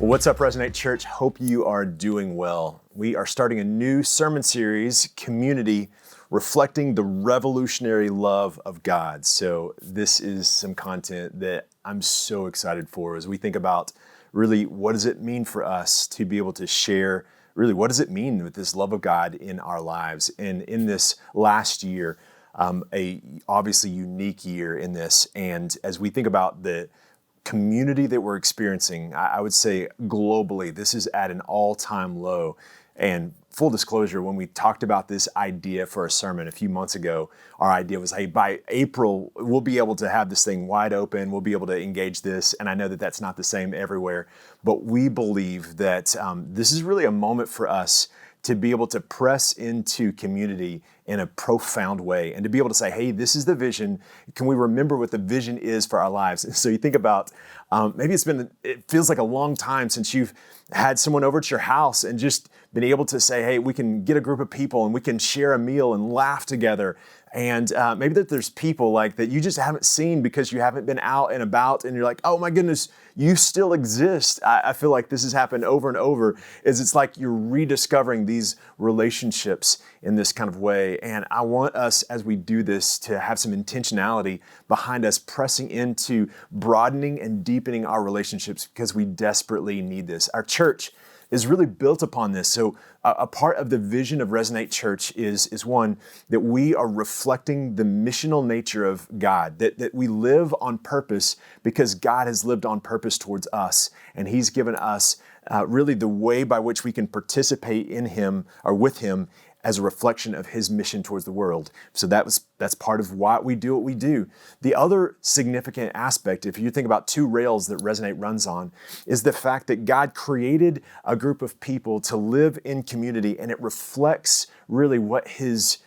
Well, what's up, Resonate Church? Hope you are doing well. We are starting a new sermon series, Community, reflecting the revolutionary love of God. So this is some content that I'm so excited for as we think about really what does it mean for us to be able to share, really what does it mean with this love of God in our lives. And in this last year, a obviously unique year in this. And as we think about the community that we're experiencing, I would say globally, this is at an all-time low. And full disclosure, when we talked about this idea for a sermon a few months ago, our idea was, hey, by April, we'll be able to have this thing wide open. We'll be able to engage this. And I know that that's not the same everywhere, but we believe that this is really a moment for us to be able to press into community in a profound way and to be able to say, hey, this is the vision. Can we remember what the vision is for our lives? And so you think about, maybe it feels like a long time since you've had someone over at your house and just been able to say, hey, we can get a group of people and we can share a meal and laugh together. And maybe that there's people like that you just haven't seen because you haven't been out and about and you're like, oh my goodness, you still exist. I feel like this has happened over and over, is it's like you're rediscovering these relationships in this kind of way. And I want us, as we do this, to have some intentionality behind us pressing into broadening and deepening our relationships because we desperately need this. Our church is really built upon this. So a part of the vision of Resonate Church is one, that we are reflecting the missional nature of God, that we live on purpose because God has lived on purpose towards us. And He's given us really the way by which we can participate in Him or with Him as a reflection of His mission towards the world. So that's part of why we do what we do. The other significant aspect, if you think about two rails that Resonate runs on, is the fact that God created a group of people to live in community, and it reflects really what His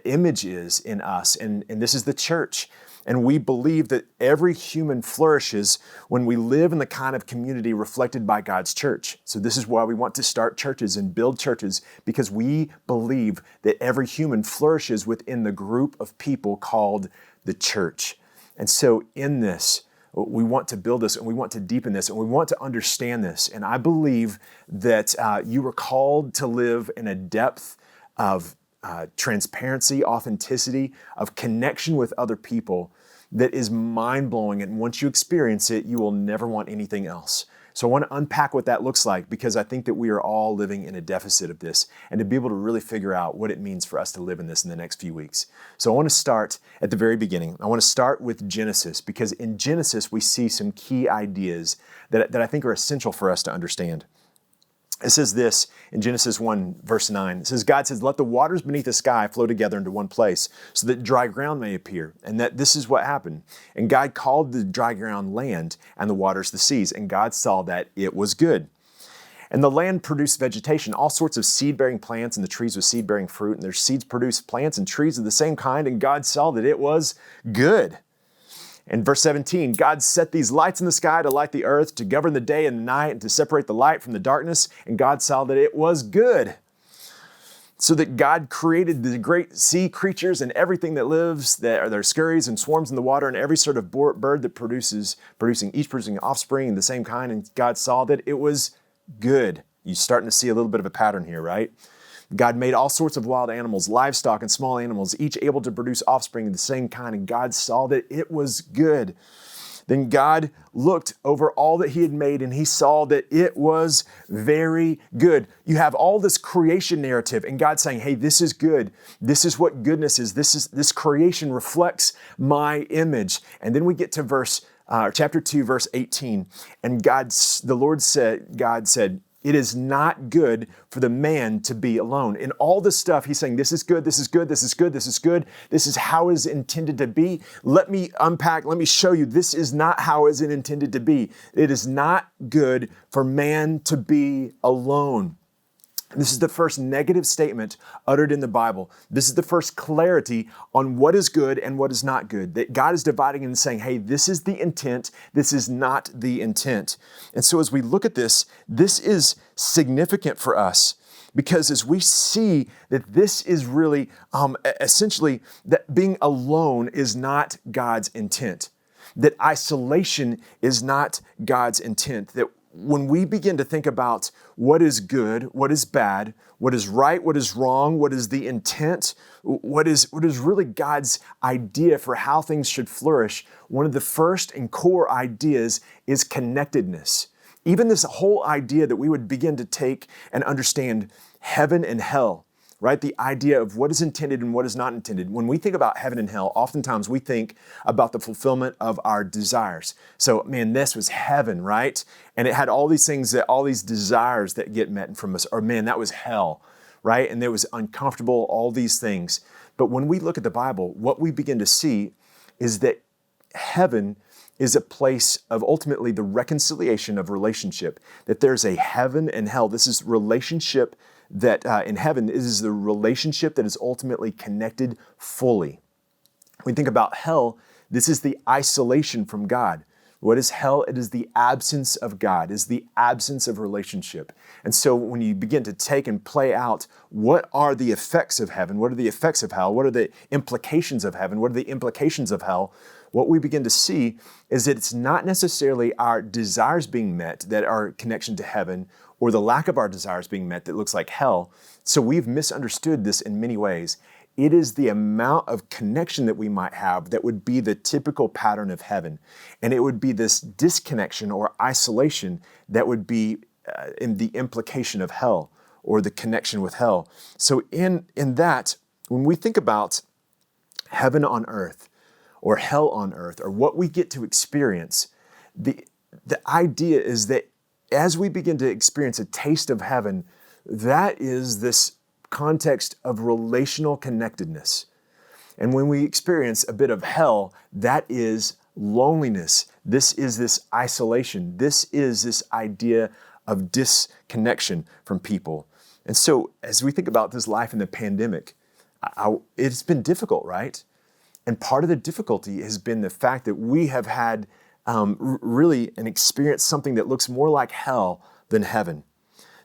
image is in us. And this is the church. And we believe that every human flourishes when we live in the kind of community reflected by God's church. So this is why we want to start churches and build churches, because we believe that every human flourishes within the group of people called the church. And so in this, we want to build this and we want to deepen this and we want to understand this. And I believe that you were called to live in a depth of transparency, authenticity, of connection with other people that is mind-blowing. And once you experience it, you will never want anything else. So I want to unpack what that looks like, because I think that we are all living in a deficit of this, and to be able to really figure out what it means for us to live in this in the next few weeks. So I want to start at the very beginning. I want to start with Genesis, because in Genesis, we see some key ideas that I think are essential for us to understand. It says this in Genesis 1, verse 9. It says, God says, let the waters beneath the sky flow together into one place so that dry ground may appear. And that this is what happened. And God called the dry ground land and the waters the seas. And God saw that it was good. And the land produced vegetation, all sorts of seed-bearing plants, and the trees with seed-bearing fruit. And their seeds produced plants and trees of the same kind. And God saw that it was good. In verse 17, God set these lights in the sky to light the earth, to govern the day and the night, and to separate the light from the darkness. And God saw that it was good. So that God created the great sea creatures and everything that lives, that are there scurries and swarms in the water, and every sort of bird that producing offspring of the same kind. And God saw that it was good. You're starting to see a little bit of a pattern here, right? God made all sorts of wild animals, livestock, and small animals, each able to produce offspring of the same kind, and God saw that it was good. Then God looked over all that He had made, and He saw that it was very good. You have all this creation narrative, and God saying, hey, this is good. This is what goodness is. This creation reflects my image. And then we get to chapter 2, verse 18, and God said, it is not good for the man to be alone. In all this stuff, He's saying, this is good, this is good, this is good, this is good. This is how it's intended to be. Let me unpack, let me show you, this is not how it's intended to be. It is not good for man to be alone. This is the first negative statement uttered in the Bible. This is the first clarity on what is good and what is not good. That God is dividing and saying, hey, this is the intent, this is not the intent. And so as we look at this, this is significant for us, because as we see that this is really essentially that being alone is not God's intent. That isolation is not God's intent. That when we begin to think about what is good, what is bad, what is right, what is wrong, what is the intent, what is really God's idea for how things should flourish, one of the first and core ideas is connectedness. Even this whole idea that we would begin to take and understand heaven and hell, right? The idea of what is intended and what is not intended. When we think about heaven and hell, oftentimes we think about the fulfillment of our desires. So, man, this was heaven, right? And it had all these things, all these desires that get met from us. Or, man, that was hell, right? And it was uncomfortable, all these things. But when we look at the Bible, what we begin to see is that heaven is a place of ultimately the reconciliation of relationship, that there's a heaven and hell. This is relationship that in heaven is the relationship that is ultimately connected fully. When we think about hell, this is the isolation from God. What is hell? It is the absence of God, it is the absence of relationship. And so when you begin to take and play out what are the effects of heaven, what are the effects of hell, what are the implications of heaven, what are the implications of hell, what we begin to see is that it's not necessarily our desires being met that are connection to heaven, or the lack of our desires being met that looks like hell. So we've misunderstood this in many ways. It is the amount of connection that we might have that would be the typical pattern of heaven. And it would be this disconnection or isolation that would be in the implication of hell or the connection with hell. So in that, when we think about heaven on earth or hell on earth or what we get to experience, the idea is that as we begin to experience a taste of heaven, that is this context of relational connectedness. And when we experience a bit of hell, that is loneliness. This is this isolation. This is this idea of disconnection from people. And so as we think about this life in the pandemic, it's been difficult, right? And part of the difficulty has been the fact that we have had really an experience something that looks more like hell than heaven.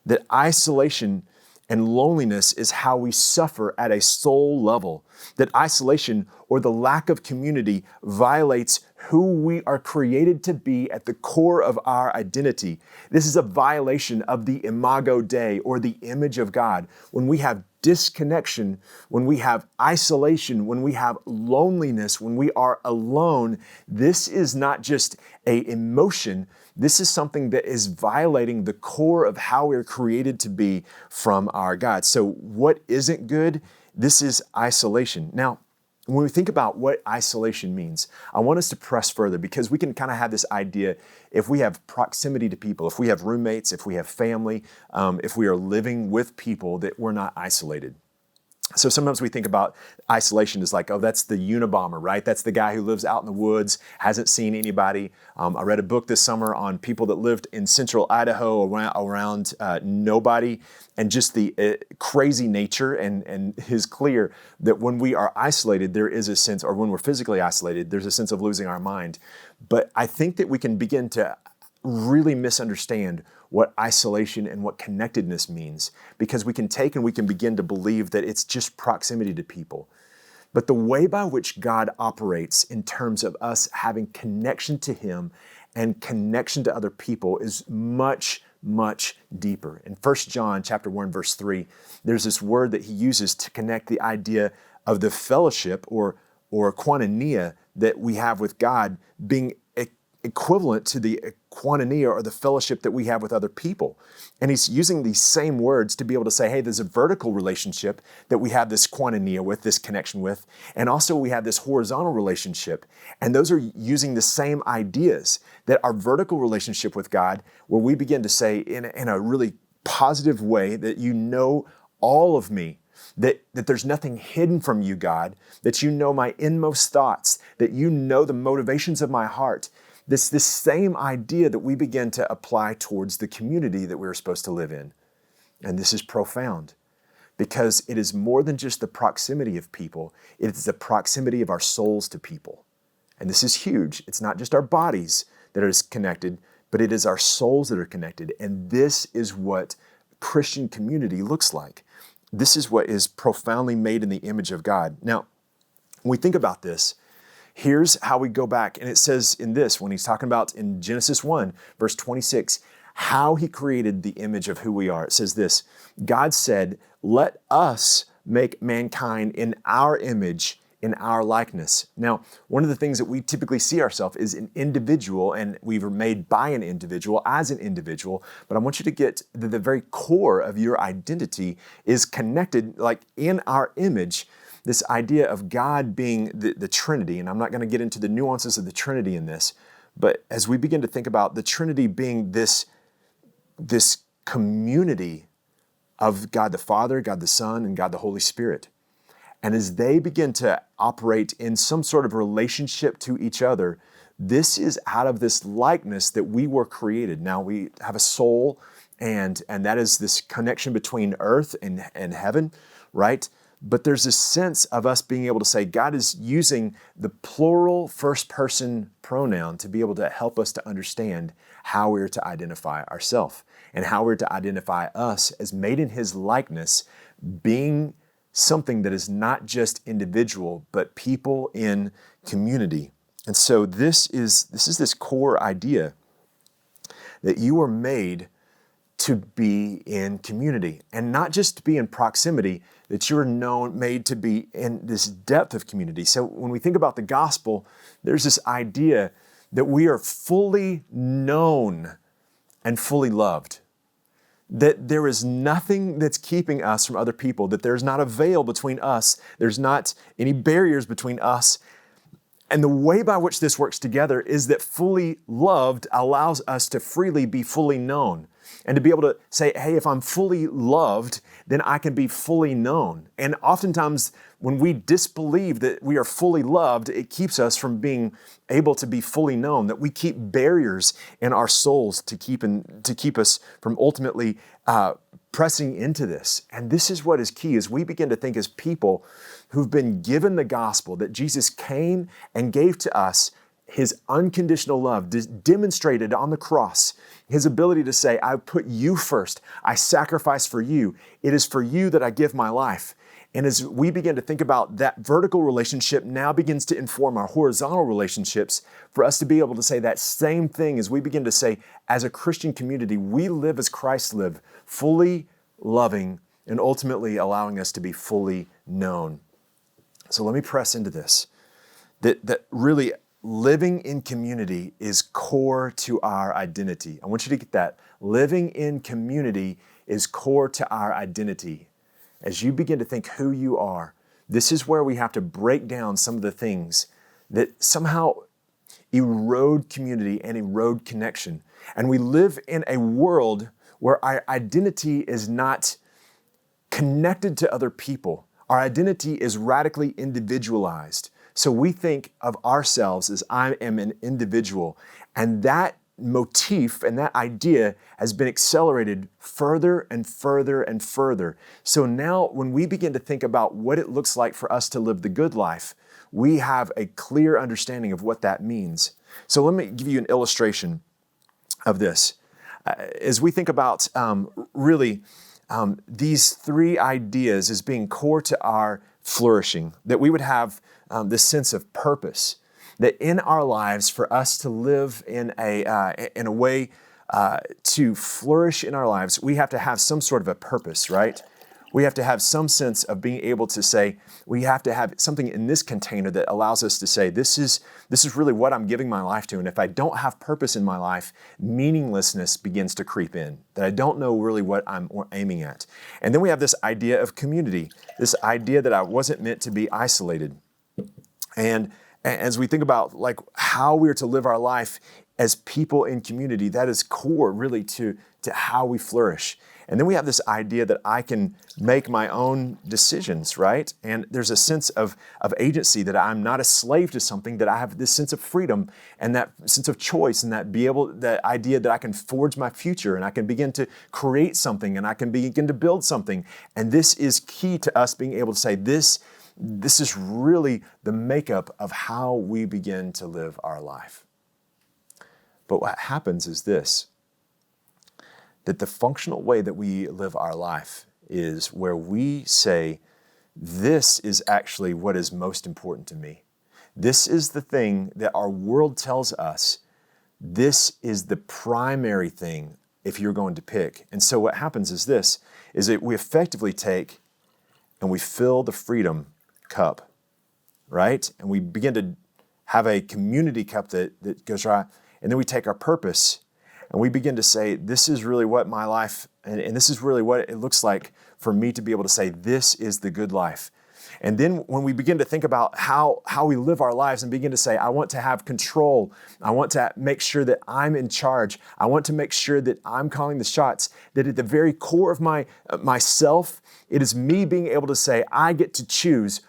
That isolation and loneliness is how we suffer at a soul level. That isolation or the lack of community violates who we are created to be at the core of our identity. This is a violation of the imago Dei or the image of God. When we have disconnection, when we have isolation, when we have loneliness, when we are alone, this is not just an emotion. This is something that is violating the core of how we're created to be from our God. So what isn't good? This is isolation. Now, when we think about what isolation means, I want us to press further because we can kind of have this idea if we have proximity to people, if we have roommates, if we have family, if we are living with people, that we're not isolated. So sometimes we think about isolation as like, oh, that's the Unabomber, right? That's the guy who lives out in the woods, hasn't seen anybody. I read a book this summer on people that lived in central Idaho around nobody and just the crazy nature. And it's clear that when we are isolated, there is a sense, or when we're physically isolated, there's a sense of losing our mind. But I think that we can begin to really misunderstand what isolation and what connectedness means, because we can take and we can begin to believe that it's just proximity to people. But the way by which God operates in terms of us having connection to Him and connection to other people is much, much deeper. In 1 John chapter 1, verse 3, there's this word that he uses to connect the idea of the fellowship or koinonia that we have with God being equivalent to the koinonia or the fellowship that we have with other people. And he's using these same words to be able to say, hey, there's a vertical relationship that we have this koinonia with, this connection with, and also we have this horizontal relationship. And those are using the same ideas, that our vertical relationship with God, where we begin to say in a really positive way that you know all of me, that there's nothing hidden from you, God, that you know my inmost thoughts, that you know the motivations of my heart. This same idea that we begin to apply towards the community that we're supposed to live in. And this is profound because it is more than just the proximity of people. It is the proximity of our souls to people. And this is huge. It's not just our bodies that are connected, but it is our souls that are connected. And this is what Christian community looks like. This is what is profoundly made in the image of God. Now, when we think about this, here's how we go back. And it says in this, when he's talking about in Genesis 1, verse 26, how he created the image of who we are. It says this, God said, let us make mankind in our image, in our likeness. Now, one of the things that we typically see ourselves is an individual, and we were made by an individual as an individual, but I want you to get the very core of your identity is connected, like in our image, this idea of God being the Trinity, and I'm not going to get into the nuances of the Trinity in this, but as we begin to think about the Trinity being this community of God the Father, God the Son, and God the Holy Spirit. And as they begin to operate in some sort of relationship to each other, this is out of this likeness that we were created. Now we have a soul, and that is this connection between earth and heaven, right? But there's this sense of us being able to say God is using the plural first person pronoun to be able to help us to understand how we're to identify ourselves and how we're to identify us as made in his likeness, being something that is not just individual, but people in community. And so this is this core idea that you are made to be in community, and not just to be in proximity, that you're made to be in this depth of community. So when we think about the gospel, there's this idea that we are fully known and fully loved. That there is nothing that's keeping us from other people, that there's not a veil between us, there's not any barriers between us. And the way by which this works together is that fully loved allows us to freely be fully known. And to be able to say, hey, if I'm fully loved, then I can be fully known. And oftentimes when we disbelieve that we are fully loved, it keeps us from being able to be fully known, that we keep barriers in our souls to keep us from ultimately pressing into this. And this is what is key, as we begin to think as people who've been given the gospel, that Jesus came and gave to us his unconditional love, demonstrated on the cross, his ability to say, I put you first, I sacrifice for you, it is for you that I give my life. And as we begin to think about that vertical relationship now begins to inform our horizontal relationships, for us to be able to say that same thing as we begin to say, as a Christian community, we live as Christ lived, fully loving and ultimately allowing us to be fully known. So let me press into this, that really living in community is core to our identity. I want you to get that. Living in community is core to our identity. As you begin to think who you are, this is where we have to break down some of the things that somehow erode community and erode connection. And we live in a world where our identity is not connected to other people. Our identity is radically individualized. So we think of ourselves as I am an individual. And that motif and that idea has been accelerated further and further and further. So now when we begin to think about what it looks like for us to live the good life, we have a clear understanding of what that means. So let me give you an illustration of this. As we think about these three ideas as being core to our flourishing, that we would have this sense of purpose, that in our lives, for us to live in a way to flourish in our lives, we have to have some sort of a purpose, right? We have to have some sense of being able to say, we have to have something in this container that allows us to say, this is really what I'm giving my life to. And if I don't have purpose in my life, meaninglessness begins to creep in, that I don't know really what I'm aiming at. And then we have this idea of community, this idea that I wasn't meant to be isolated. And as we think about like how we're to live our life as people in community, that is core really to how we flourish. And then we have this idea that I can make my own decisions, right? And there's a sense of agency, that I'm not a slave to something, that I have this sense of freedom and that sense of choice, and that idea that I can forge my future and I can begin to create something and I can begin to build something. And this is key to us being able to say this is really the makeup of how we begin to live our life. But what happens is this, that the functional way that we live our life is where we say, this is actually what is most important to me. This is the thing that our world tells us. This is the primary thing. if you're going to pick. And so what happens is this, is that we effectively take and we fill the freedom cup, right? And we begin to have a community cup that goes right. And then we take our purpose and we begin to say, this is really what my life, and this is really what it looks like for me to be able to say, this is the good life. And then when we begin to think about how we live our lives and begin to say, I want to have control. I want to make sure that I'm in charge. I want to make sure that I'm calling the shots, that at the very core of myself, it is me being able to say, I get to choose.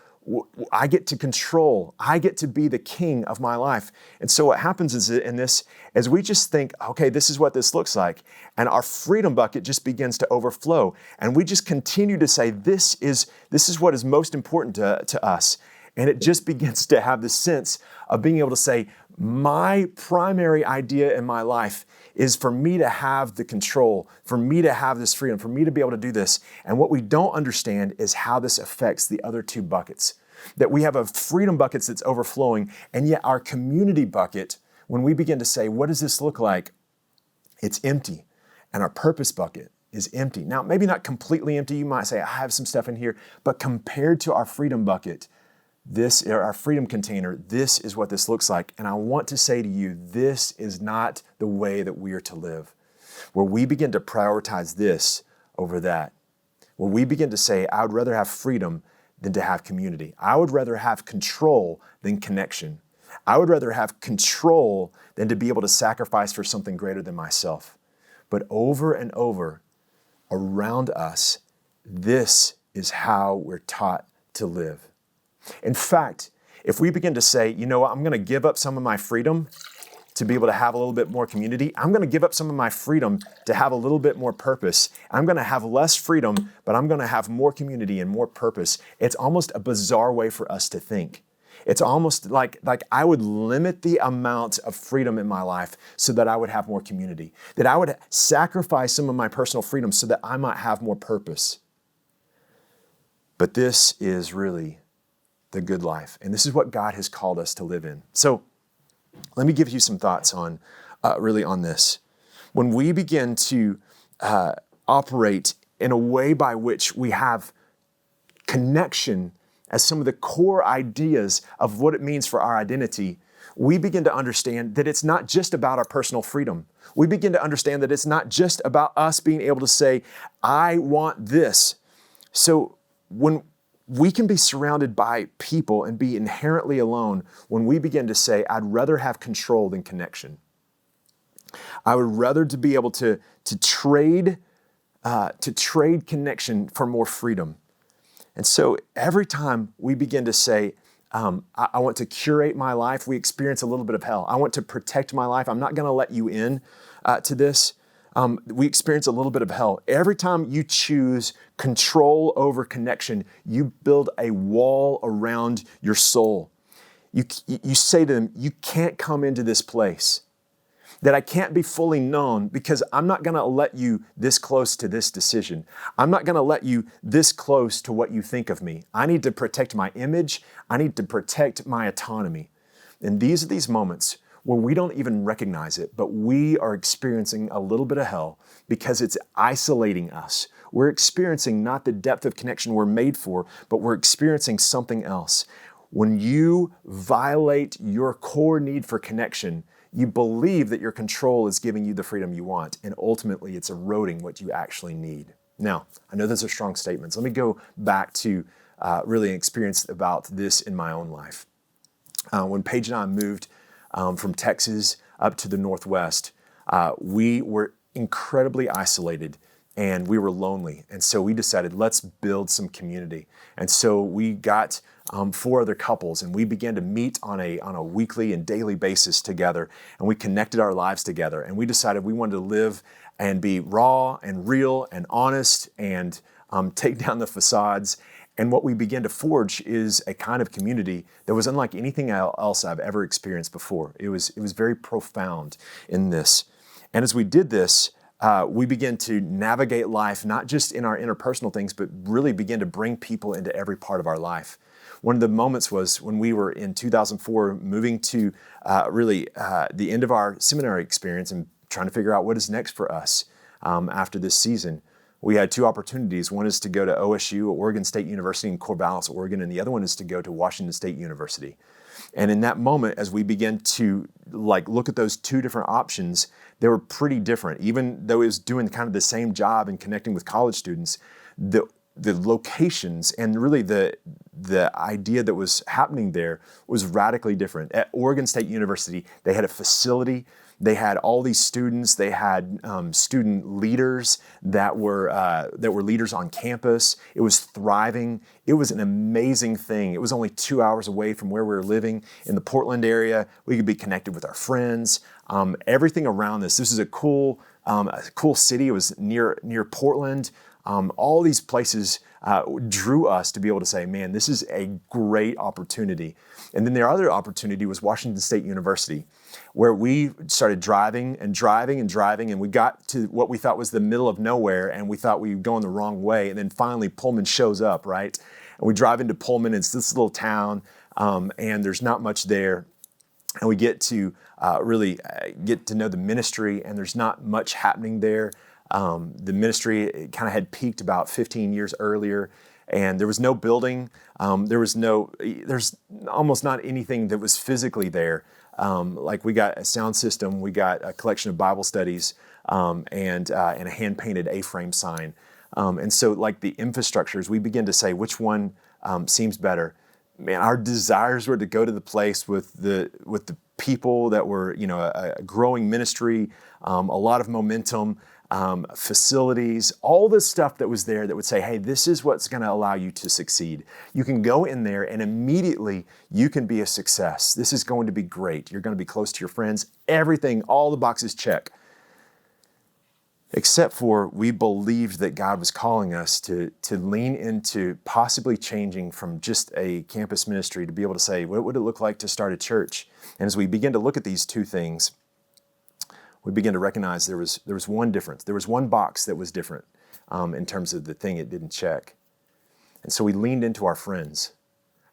I get to control. I get to be the king of my life. And so what happens is in this, as we just think, okay, this is what this looks like, and our freedom bucket just begins to overflow. And we just continue to say, this is what is most important to us. And it just begins to have this sense of being able to say, my primary idea in my life is for me to have the control, for me to have this freedom, for me to be able to do this. And what we don't understand is how this affects the other two buckets. That we have a freedom bucket that's overflowing, and yet our community bucket, when we begin to say, what does this look like? It's empty. And our purpose bucket is empty. Now, maybe not completely empty. You might say, I have some stuff in here, but compared to our freedom bucket, our freedom container, this is what this looks like. And I want to say to you, this is not the way that we are to live. Where we begin to prioritize this over that. Where we begin to say, I would rather have freedom than to have community. I would rather have control than connection. I would rather have control than to be able to sacrifice for something greater than myself. But over and over around us, this is how we're taught to live. In fact, if we begin to say, you know what, I'm going to give up some of my freedom to be able to have a little bit more community. I'm going to give up some of my freedom to have a little bit more purpose. I'm going to have less freedom, but I'm going to have more community and more purpose. It's almost a bizarre way for us to think. It's almost like I would limit the amount of freedom in my life so that I would have more community, that I would sacrifice some of my personal freedom so that I might have more purpose. But this is really the good life. And this is what God has called us to live in. So let me give you some thoughts on this. When we begin to operate in a way by which we have connection as some of the core ideas of what it means for our identity, we begin to understand that it's not just about our personal freedom. We begin to understand that it's not just about us being able to say, I want this. So when we can be surrounded by people and be inherently alone when we begin to say, I'd rather have control than connection. I would rather to be able to trade connection for more freedom. And so every time we begin to say, I want to curate my life, we experience a little bit of hell. I want to protect my life. I'm not going to let you in to this. We experience a little bit of hell. Every time you choose control over connection, you build a wall around your soul. You say to them, you can't come into this place, that I can't be fully known because I'm not going to let you this close to this decision. I'm not going to let you this close to what you think of me. I need to protect my image. I need to protect my autonomy. And these are these moments where we don't even recognize it, but we are experiencing a little bit of hell because it's isolating us. We're experiencing not the depth of connection we're made for, but we're experiencing something else. When you violate your core need for connection, you believe that your control is giving you the freedom you want, and ultimately it's eroding what you actually need. Now, I know those are strong statements. Let me go back to really an experience about this in my own life. When Paige and I moved from Texas up to the Northwest, we were incredibly isolated and we were lonely. And so we decided, let's build some community. And so we got 4 other couples and we began to meet on a weekly and daily basis together. And we connected our lives together. And we decided we wanted to live and be raw and real and honest and take down the facades. And what we began to forge is a kind of community that was unlike anything else I've ever experienced before. It was very profound in this. And as we did this, we began to navigate life, not just in our interpersonal things, but really begin to bring people into every part of our life. One of the moments was when we were in 2004 moving to the end of our seminary experience and trying to figure out what is next for us. after this season. We had two opportunities. One is to go to OSU, Oregon State University in Corvallis, Oregon, and the other one is to go to Washington State University. And in that moment, as we began to look at those two different options, they were pretty different. Even though it was doing kind of the same job and connecting with college students, the locations and really the idea that was happening there was radically different. At Oregon State University, they had a facility. They had all these students. They had student leaders that were leaders on campus. It was thriving. It was an amazing thing. It was only 2 hours away from where we were living in the Portland area. We could be connected with our friends. Everything around this. This is a cool city. It was near Portland. All these places drew us to be able to say, man, this is a great opportunity. And then their other opportunity was Washington State University, where we started driving, and we got to what we thought was the middle of nowhere, and we thought we were going the wrong way. And then finally Pullman shows up, right? And we drive into Pullman. It's this little town, and there's not much there. And we get to really get to know the ministry, and there's not much happening there. The ministry kind of had peaked about 15 years earlier, and there was no building. There's almost not anything that was physically there. We got a sound system, we got a collection of Bible studies, and a hand-painted A-frame sign. And so the infrastructures, we begin to say, which one seems better? Man, our desires were to go to the place with the people that were, a growing ministry, a lot of momentum, facilities, all the stuff that was there that would say, hey, this is what's going to allow you to succeed. You can go in there and immediately you can be a success. This is going to be great. You're going to be close to your friends. Everything, all the boxes check. Except for we believed that God was calling us to lean into possibly changing from just a campus ministry to be able to say, what would it look like to start a church? And as we begin to look at these two things, we begin to recognize there was one difference. There was one box that was different in terms of the thing it didn't check. And so we leaned into our friends.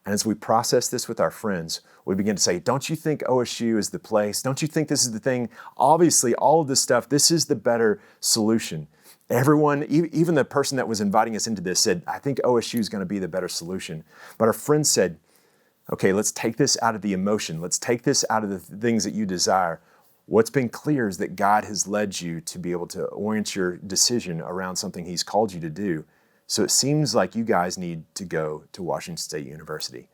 And as we process this with our friends, we begin to say, don't you think OSU is the place? Don't you think this is the thing? Obviously, all of this stuff, this is the better solution. Everyone, even the person that was inviting us into this said, I think OSU is going to be the better solution. But our friends said, okay, let's take this out of the emotion. Let's take this out of the things that you desire. What's been clear is that God has led you to be able to orient your decision around something He's called you to do. So it seems like you guys need to go to Washington State University.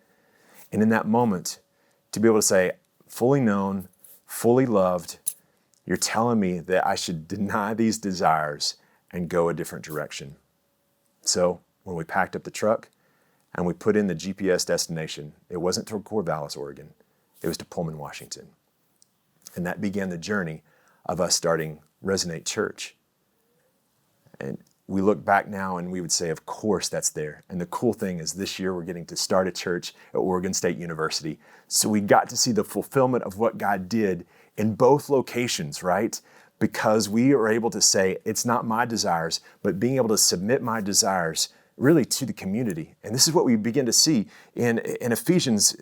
And in that moment, to be able to say, fully known, fully loved, you're telling me that I should deny these desires and go a different direction. So when we packed up the truck and we put in the GPS destination, it wasn't to Corvallis, Oregon. It was to Pullman, Washington. And that began the journey of us starting Resonate Church. And we look back now and we would say, of course that's there. And the cool thing is this year we're getting to start a church at Oregon State University. So we got to see the fulfillment of what God did in both locations, right? Because we are able to say, it's not my desires, but being able to submit my desires really to the community. And this is what we begin to see in Ephesians.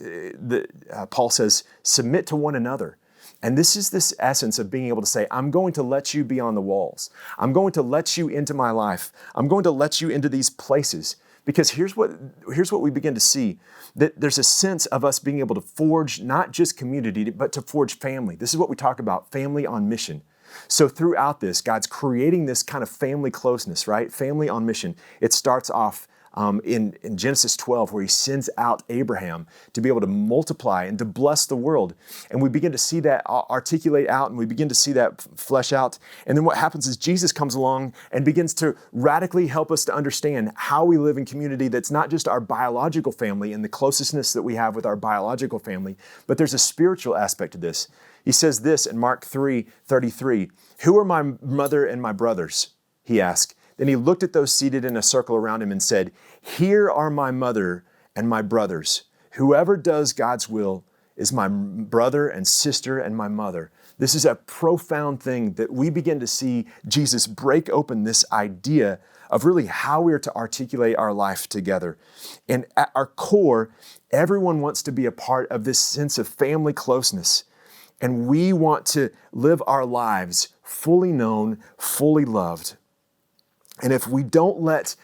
Paul says, submit to one another. And this is this essence of being able to say, I'm going to let you be on the walls. I'm going to let you into my life. I'm going to let you into these places. Because here's what we begin to see, that there's a sense of us being able to forge not just community, but to forge family. This is what we talk about, family on mission. So throughout this, God's creating this kind of family closeness, right? Family on mission. It starts off in Genesis 12, where He sends out Abraham to be able to multiply and to bless the world. And we begin to see that articulate out, and we begin to see that flesh out. And then what happens is Jesus comes along and begins to radically help us to understand how we live in community that's not just our biological family and the closeness that we have with our biological family, but there's a spiritual aspect to this. He says this in Mark 3:33, "Who are my mother and my brothers?" He asked. Then He looked at those seated in a circle around Him and said, "Here are my mother and my brothers. Whoever does God's will is my brother and sister and my mother." This is a profound thing that we begin to see Jesus break open this idea of really how we are to articulate our life together. And at our core, everyone wants to be a part of this sense of family closeness. And we want to live our lives fully known, fully loved. And if we don't let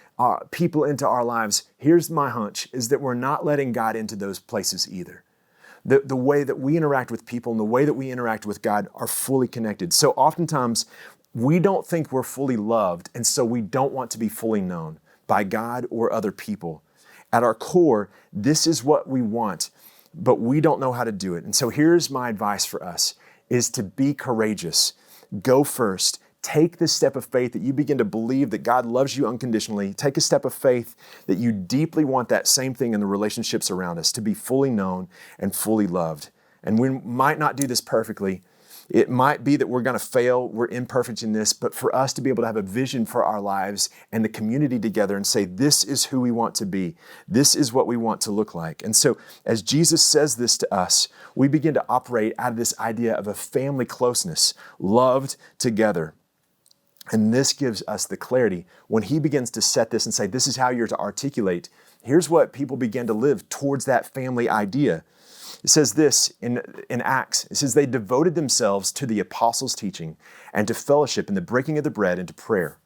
people into our lives, here's my hunch, is that we're not letting God into those places either. The way that we interact with people and the way that we interact with God are fully connected. So oftentimes, we don't think we're fully loved, and so we don't want to be fully known by God or other people. At our core, this is what we want, but we don't know how to do it. And so here's my advice for us, is to be courageous. Go first. Take this step of faith that you begin to believe that God loves you unconditionally. Take a step of faith that you deeply want that same thing in the relationships around us, to be fully known and fully loved. And we might not do this perfectly. It might be that we're going to fail. We're imperfect in this, but for us to be able to have a vision for our lives and the community together and say, this is who we want to be. This is what we want to look like. And so as Jesus says this to us, we begin to operate out of this idea of a family closeness, loved together. And this gives us the clarity when he begins to set this and say, this is how you're to articulate. Here's what people begin to live towards that family idea. It says this in Acts. It says, they devoted themselves to the apostles' teaching and to fellowship and the breaking of the bread and to prayer.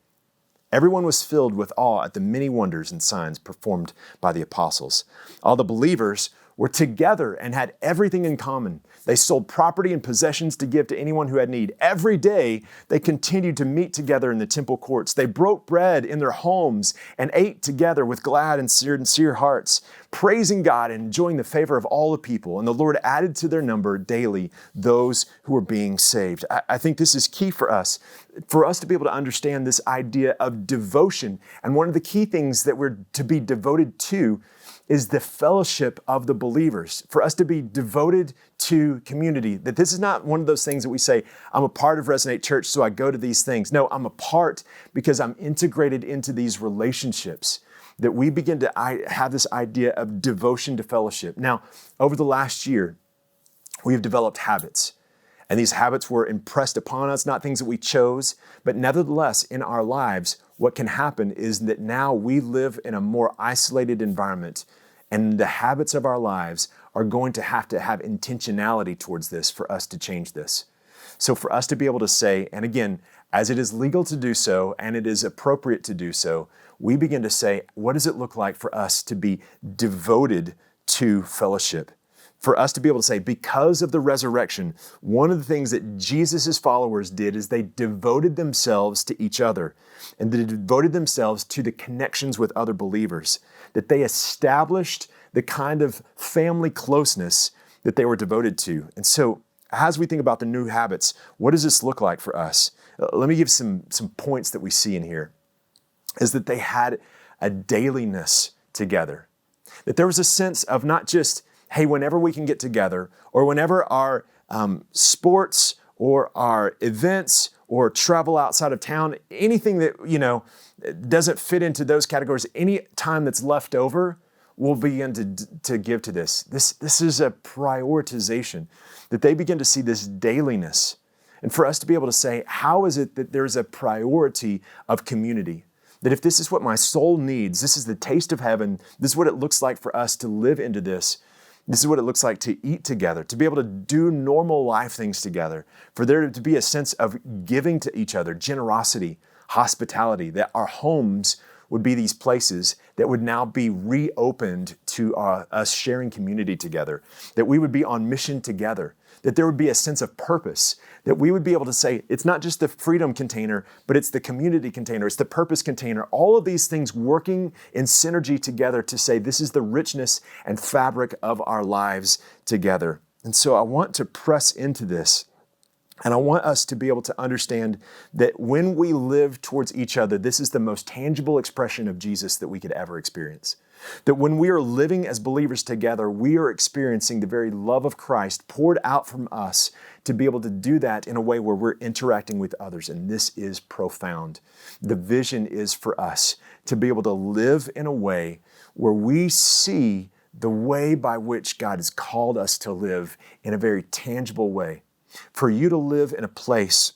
Everyone was filled with awe at the many wonders and signs performed by the apostles. All the believers were together and had everything in common. They sold property and possessions to give to anyone who had need. Every day, they continued to meet together in the temple courts. They broke bread in their homes and ate together with glad and sincere hearts, praising God and enjoying the favor of all the people. And the Lord added to their number daily those who were being saved. I think this is key for us to be able to understand this idea of devotion. And one of the key things that we're to be devoted to is the fellowship of the believers, for us to be devoted to community. That this is not one of those things that we say, I'm a part of Resonate Church, so I go to these things. No, I'm a part because I'm integrated into these relationships. That we begin to have this idea of devotion to fellowship. Now, over the last year, we have developed habits. And these habits were impressed upon us, not things that we chose, but nevertheless, in our lives, what can happen is that now we live in a more isolated environment, and the habits of our lives are going to have intentionality towards this for us to change this. So for us to be able to say, and again, as it is legal to do so, and it is appropriate to do so, we begin to say, what does it look like for us to be devoted to fellowship? For us to be able to say, because of the resurrection, one of the things that Jesus' followers did is they devoted themselves to each other, and they devoted themselves to the connections with other believers, that they established the kind of family closeness that they were devoted to. And so as we think about the new habits, what does this look like for us? Let me give some points that we see in here, is that they had a dailiness together, that there was a sense of not just, hey, whenever we can get together, or whenever our sports or our events or travel outside of town, anything that, doesn't fit into those categories, any time that's left over, we'll begin to give to this. This is a prioritization, that they begin to see this dailiness. And for us to be able to say, how is it that there's a priority of community? That if this is what my soul needs, this is the taste of heaven, this is what it looks like for us to live into this. This is what it looks like to eat together, to be able to do normal life things together, for there to be a sense of giving to each other, generosity, hospitality, that our homes would be these places that would now be reopened to us sharing community together, that we would be on mission together, that there would be a sense of purpose, that we would be able to say, it's not just the freedom container, but it's the community container, it's the purpose container, all of these things working in synergy together to say, this is the richness and fabric of our lives together. And so I want to press into this. And I want us to be able to understand that when we live towards each other, this is the most tangible expression of Jesus that we could ever experience. That when we are living as believers together, we are experiencing the very love of Christ poured out from us to be able to do that in a way where we're interacting with others. And this is profound. The vision is for us to be able to live in a way where we see the way by which God has called us to live in a very tangible way. For you to live in a place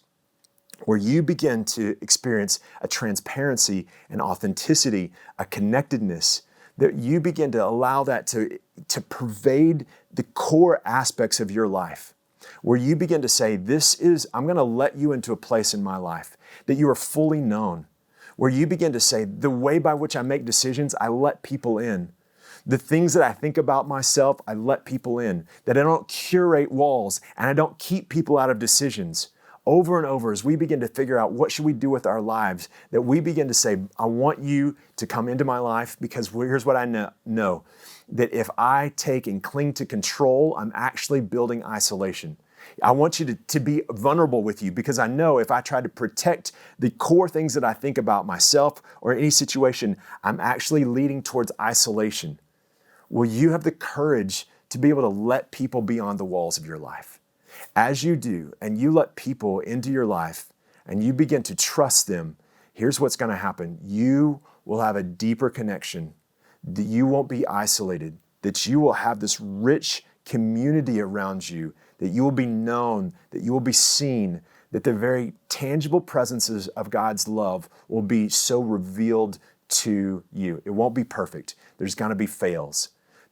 where you begin to experience a transparency, an authenticity, a connectedness, that you begin to allow that to pervade the core aspects of your life. where you begin to say, I'm going to let you into a place in my life that you are fully known, where you begin to say, the way by which I make decisions, I let people in. The things that I think about myself, I let people in, that I don't curate walls and I don't keep people out of decisions. Over and over, as we begin to figure out what should we do with our lives, that we begin to say, I want you to come into my life because here's what I know, that if I take and cling to control, I'm actually building isolation. I want you to be vulnerable with you because I know if I try to protect the core things that I think about myself or any situation, I'm actually leading towards isolation. Will you have the courage to be able to let people beyond the walls of your life? As you do, and you let people into your life, and you begin to trust them, here's what's going to happen. You will have a deeper connection, that you won't be isolated, that you will have this rich community around you, that you will be known, that you will be seen, that the very tangible presences of God's love will be so revealed to you. It won't be perfect. There's going to be fails.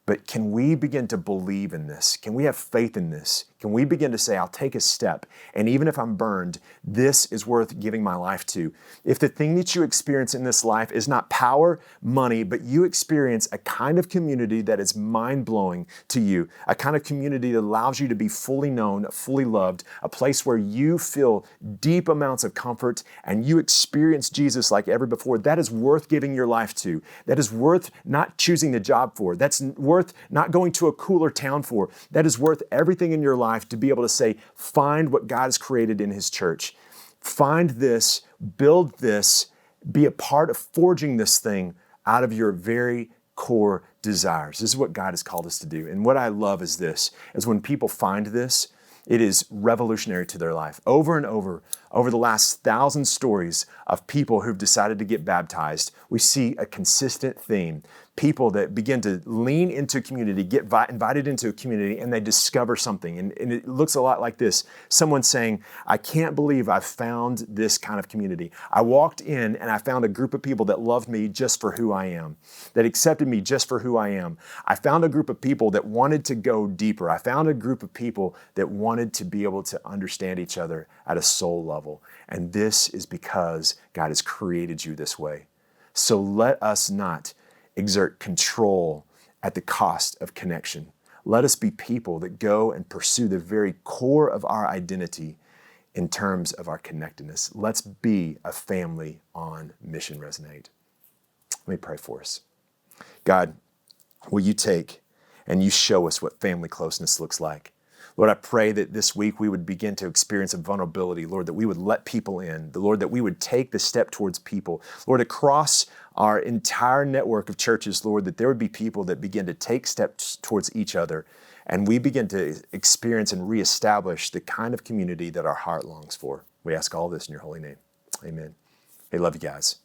But can we begin to believe in this? Can we have faith in this? Can we begin to say, I'll take a step, and even if I'm burned, this is worth giving my life to? If the thing that you experience in this life is not power, money, but you experience a kind of community that is mind-blowing to you, a kind of community that allows you to be fully known, fully loved, a place where you feel deep amounts of comfort and you experience Jesus like ever before, that is worth giving your life to. That is worth not choosing the job for. That's worth not going to a cooler town for. That is worth everything in your life to be able to say, find what God has created in His church. Find this, build this, be a part of forging this thing out of your very core desires. This is what God has called us to do. And what I love is this, is when people find this, it is revolutionary to their life. Over and over the last 1,000 stories of people who've decided to get baptized, we see a consistent theme. People that begin to lean into community, get invited into a community, and they discover something. And it looks a lot like this. Someone saying, I can't believe I've found this kind of community. I walked in and I found a group of people that loved me just for who I am, that accepted me just for who I am. I found a group of people that wanted to go deeper. I found a group of people that wanted to be able to understand each other at a soul level. And this is because God has created you this way. So let us not exert control at the cost of connection. Let us be people that go and pursue the very core of our identity in terms of our connectedness. Let's be a family on Mission Resonate. Let me pray for us. God, will you take and you show us what family closeness looks like? Lord, I pray that this week we would begin to experience a vulnerability, Lord, that we would let people in, the Lord, that we would take the step towards people. Lord, across our entire network of churches, Lord, that there would be people that begin to take steps towards each other, and we begin to experience and reestablish the kind of community that our heart longs for. We ask all this in your holy name. Amen. Hey, love you guys.